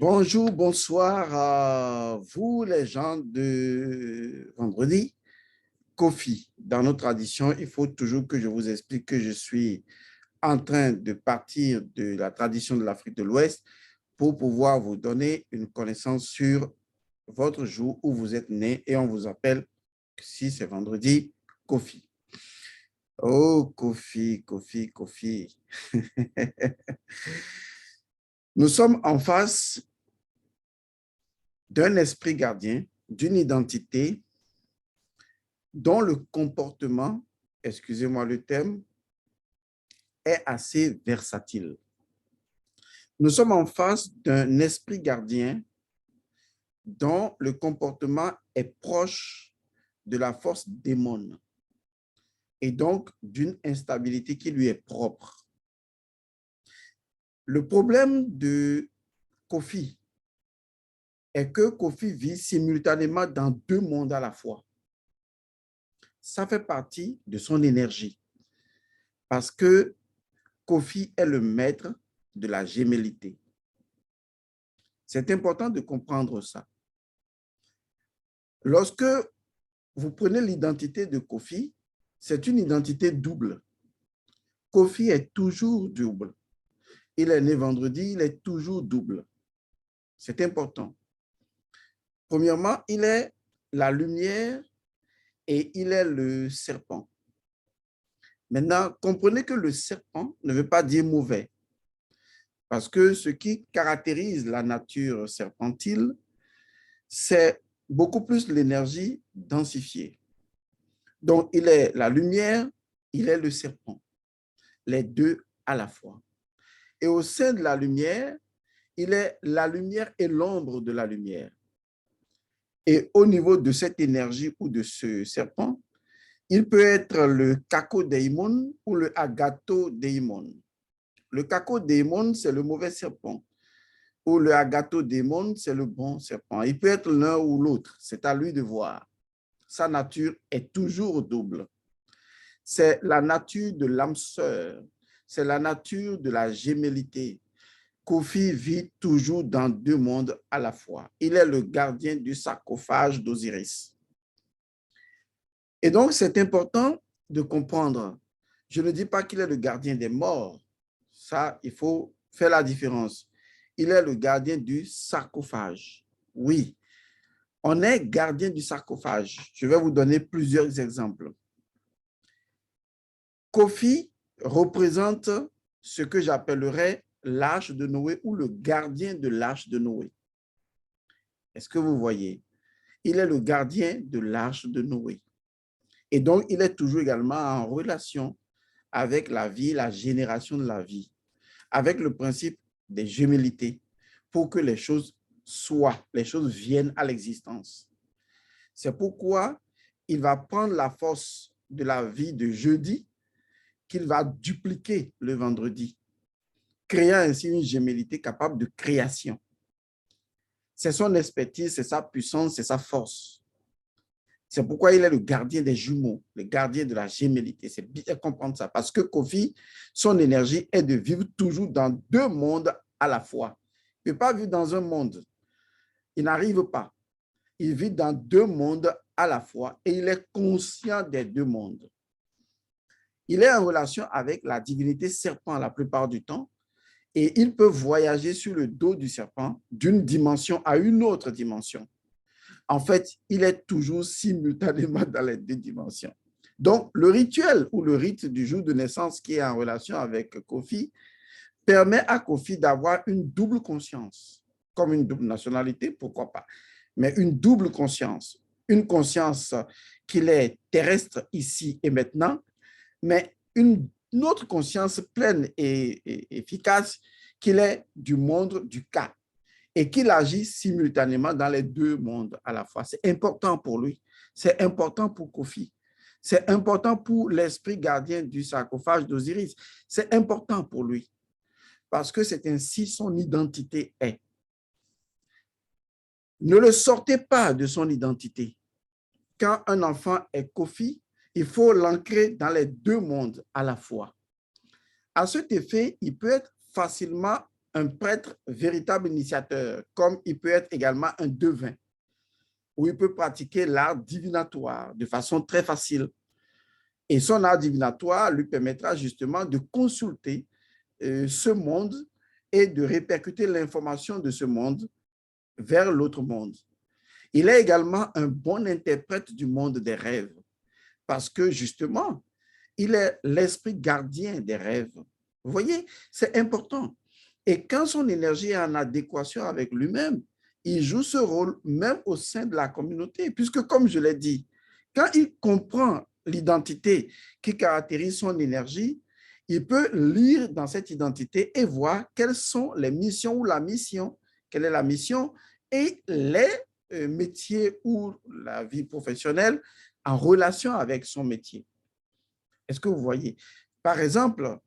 Bonjour, bonsoir à vous les gens de vendredi. Kofi, dans notre tradition, il faut toujours que je vous explique que je suis en train de partir de la tradition de l'Afrique de l'Ouest pour pouvoir vous donner une connaissance sur votre jour où vous êtes né et on vous appelle, si c'est vendredi, Kofi. Oh, Kofi, Kofi, Kofi. Nous sommes en face d'un esprit gardien, d'une identité dont le comportement, excusez-moi le terme, est assez versatile. Nous sommes en face d'un esprit gardien dont le comportement est proche de la force démon et donc d'une instabilité qui lui est propre. Le problème de Kofi est que Kofi vit simultanément dans deux mondes à la fois. Ça fait partie de son énergie parce que Kofi est le maître de la gémellité. C'est important de comprendre ça. Lorsque vous prenez l'identité de Kofi, c'est une identité double. Kofi est toujours double. Il est né vendredi, il est toujours double. C'est important. Premièrement, il est la lumière et il est le serpent. Maintenant, comprenez que le serpent ne veut pas dire mauvais. Parce que ce qui caractérise la nature serpentile, c'est beaucoup plus l'énergie densifiée. Donc, il est la lumière, il est le serpent, les deux à la fois. Et au sein de la lumière, il est la lumière et l'ombre de la lumière. Et au niveau de cette énergie ou de ce serpent, il peut être le cacodémon ou le agathodémon. Le cacodémon, c'est le mauvais serpent, ou le agathodémon, c'est le bon serpent. Il peut être l'un ou l'autre, c'est à lui de voir. Sa nature est toujours double. C'est la nature de l'âme sœur, c'est la nature de la gémellité. Kofi vit toujours dans deux mondes à la fois. Il est le gardien du sarcophage d'Osiris. Et donc, c'est important de comprendre. Je ne dis pas qu'il est le gardien des morts. Ça, il faut faire la différence. Il est le gardien du sarcophage. Oui, on est gardien du sarcophage. Je vais vous donner plusieurs exemples. Kofi représente ce que j'appellerais l'arche de Noé ou le gardien de l'arche de Noé. Est-ce que vous voyez? Il est le gardien de l'arche de Noé. Et donc, il est toujours également en relation avec la vie, la génération de la vie, avec le principe des gémellités pour que les choses soient, les choses viennent à l'existence. C'est pourquoi il va prendre la force de la vie de jeudi qu'il va dupliquer le vendredi, créant ainsi une gémellité capable de création. C'est son expertise, c'est sa puissance, c'est sa force. C'est pourquoi il est le gardien des jumeaux, le gardien de la gémellité. C'est bien comprendre ça. Parce que Kofi, son énergie est de vivre toujours dans deux mondes à la fois. Il ne peut pas vivre dans un monde. Il n'arrive pas. Il vit dans deux mondes à la fois et il est conscient des deux mondes. Il est en relation avec la divinité serpent la plupart du temps et il peut voyager sur le dos du serpent d'une dimension à une autre dimension. En fait, il est toujours simultanément dans les deux dimensions. Donc, le rituel ou le rite du jour de naissance qui est en relation avec Kofi permet à Kofi d'avoir une double conscience, comme une double nationalité, pourquoi pas, mais une double conscience. Une conscience qu'il est terrestre ici et maintenant, mais une autre conscience pleine et efficace qu'il est du monde du cas et qu'il agit simultanément dans les deux mondes à la fois. C'est important pour lui, c'est important pour Kofi, c'est important pour l'esprit gardien du sarcophage d'Osiris, c'est important pour lui parce que c'est ainsi son identité est. Ne le sortez pas de son identité. Quand un enfant est Kofi, il faut l'ancrer dans les deux mondes à la fois. À cet effet, il peut être facilement un prêtre véritable initiateur, comme il peut être également un devin, où il peut pratiquer l'art divinatoire de façon très facile. Et son art divinatoire lui permettra justement de consulter ce monde et de répercuter l'information de ce monde vers l'autre monde. Il est également un bon interprète du monde des rêves parce que justement, il est l'esprit gardien des rêves. Vous voyez, c'est important. Et quand son énergie est en adéquation avec lui-même, il joue ce rôle même au sein de la communauté, puisque comme je l'ai dit, quand il comprend l'identité qui caractérise son énergie, il peut lire dans cette identité et voir quelles sont les missions ou la mission, quelle est la mission et les métiers ou la vie professionnelle en relation avec son métier. Est-ce que vous voyez? Par exemple,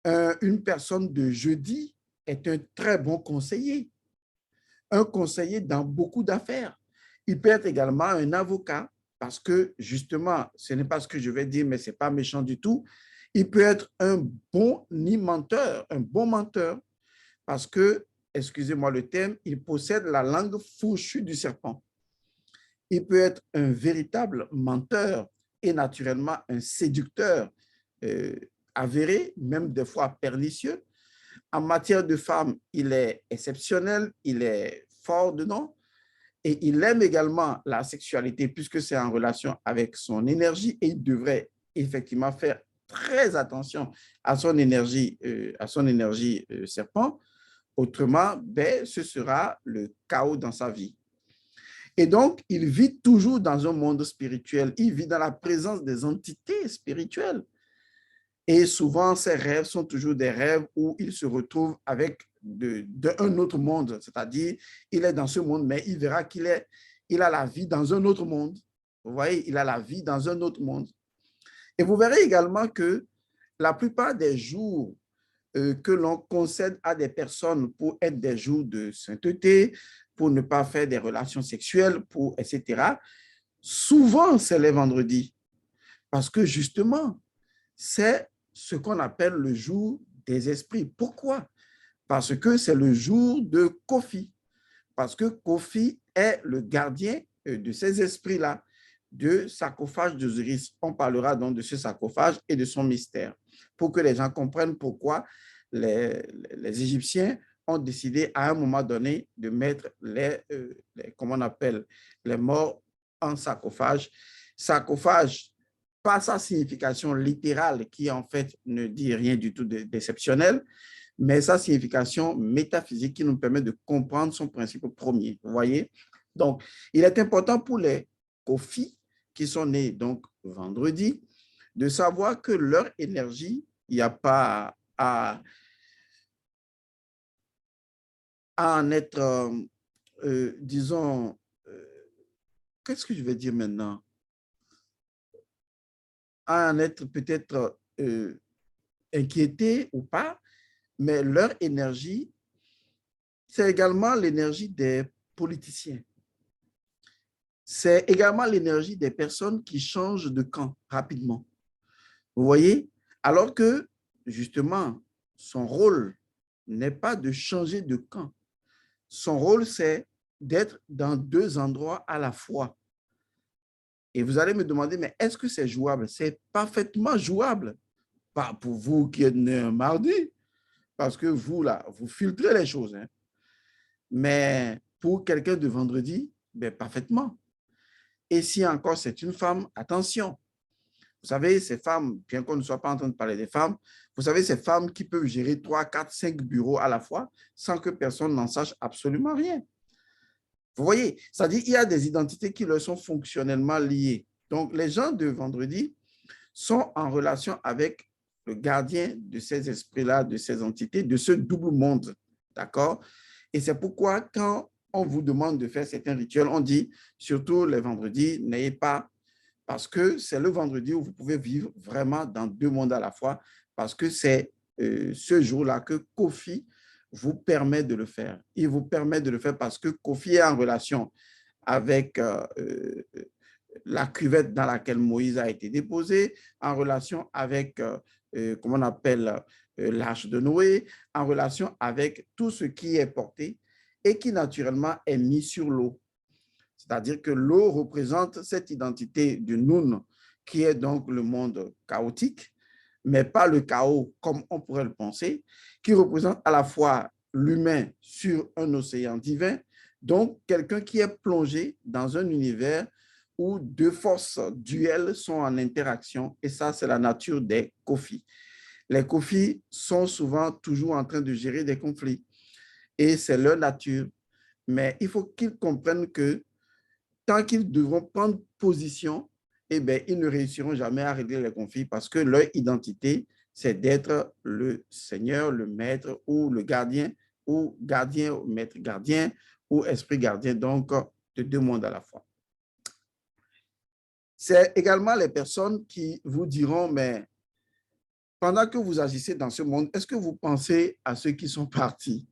une personne de jeudi est un très bon conseiller, un conseiller dans beaucoup d'affaires. Il peut être également un avocat parce que justement, ce n'est pas ce que je vais dire, mais ce n'est pas méchant du tout. Il peut être un bon menteur, un bon menteur parce que, excusez-moi le terme, il possède la langue fourchue du serpent. Il peut être un véritable menteur et naturellement un séducteur avéré, même des fois pernicieux. En matière de femmes, il est exceptionnel, il est fort dedans et il aime également la sexualité puisque c'est en relation avec son énergie et il devrait effectivement faire très attention à son énergie serpent. Autrement, ben, ce sera le chaos dans sa vie. Et donc, il vit toujours dans un monde spirituel. Il vit dans la présence des entités spirituelles. Et souvent, ses rêves sont toujours des rêves où il se retrouve avec un autre monde. C'est-à-dire, il est dans ce monde, mais il verra il a la vie dans un autre monde. Vous voyez, il a la vie dans un autre monde. Et vous verrez également que la plupart des jours que l'on concède à des personnes pour être des jours de sainteté, pour ne pas faire des relations sexuelles, etc., souvent, c'est les vendredis. Parce que justement, c'est ce qu'on appelle le jour des esprits. Pourquoi? Parce que c'est le jour de Kofi. Parce que Kofi est le gardien de ces esprits-là, de sarcophage d'Osiris. On parlera donc de ce sarcophage et de son mystère, pour que les gens comprennent pourquoi les Égyptiens ont décidé à un moment donné de mettre comment on appelle, les morts en sarcophage. Sarcophage, pas sa signification littérale qui en fait ne dit rien du tout d'exceptionnel, mais sa signification métaphysique qui nous permet de comprendre son principe premier. Vous voyez? Donc, il est important pour les Kofi qui sont nés donc vendredi de savoir que leur énergie, il n'y a pas à en être, disons, qu'est-ce que je vais dire maintenant? À en être peut-être inquiété ou pas, mais leur énergie, c'est également l'énergie des politiciens. C'est également l'énergie des personnes qui changent de camp rapidement. Vous voyez? Alors que, justement, son rôle n'est pas de changer de camp. Son rôle, c'est d'être dans deux endroits à la fois. Et vous allez me demander, mais est-ce que c'est jouable? C'est parfaitement jouable. Pas pour vous qui êtes né un mardi, parce que vous, là, vous filtrez les choses. Hein. Mais pour quelqu'un de vendredi, ben, parfaitement. Et si encore c'est une femme, attention. Vous savez, ces femmes, bien qu'on ne soit pas en train de parler des femmes, vous savez, ces femmes qui peuvent gérer 3, 4, 5 bureaux à la fois sans que personne n'en sache absolument rien. Vous voyez, c'est-à-dire qu'il y a des identités qui leur sont fonctionnellement liées. Donc, les gens de vendredi sont en relation avec le gardien de ces esprits-là, de ces entités, de ce double monde. D'accord? Et c'est pourquoi quand on vous demande de faire certains rituels, on dit, surtout les vendredis, n'ayez pas, parce que c'est le vendredi où vous pouvez vivre vraiment dans deux mondes à la fois, parce que c'est ce jour-là que Kofi vous permet de le faire. Il vous permet de le faire parce que Kofi est en relation avec la cuvette dans laquelle Moïse a été déposé, en relation avec, comment on appelle, l'arche de Noé, en relation avec tout ce qui est porté et qui naturellement est mis sur l'eau. C'est-à-dire que l'eau représente cette identité du Noun, qui est donc le monde chaotique, mais pas le chaos comme on pourrait le penser, qui représente à la fois l'humain sur un océan divin, donc quelqu'un qui est plongé dans un univers où deux forces duelles sont en interaction, et ça, c'est la nature des Kofi. Les Kofi sont souvent toujours en train de gérer des conflits, et c'est leur nature. Mais il faut qu'ils comprennent que tant qu'ils devront prendre position, eh bien, ils ne réussiront jamais à régler les conflits parce que leur identité, c'est d'être le Seigneur, le Maître ou le gardien, maître gardien ou esprit gardien, donc de deux mondes à la fois. C'est également les personnes qui vous diront, mais pendant que vous agissez dans ce monde, est-ce que vous pensez à ceux qui sont partis?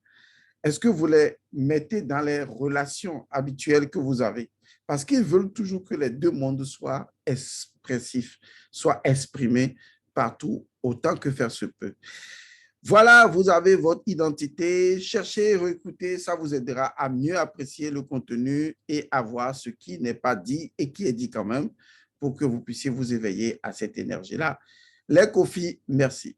Est-ce que vous les mettez dans les relations habituelles que vous avez? Parce qu'ils veulent toujours que les deux mondes soient expressifs, soient exprimés partout, autant que faire se peut. Voilà, vous avez votre identité. Cherchez, réécoutez, ça vous aidera à mieux apprécier le contenu et à voir ce qui n'est pas dit et qui est dit quand même pour que vous puissiez vous éveiller à cette énergie-là. Les Kofi, merci.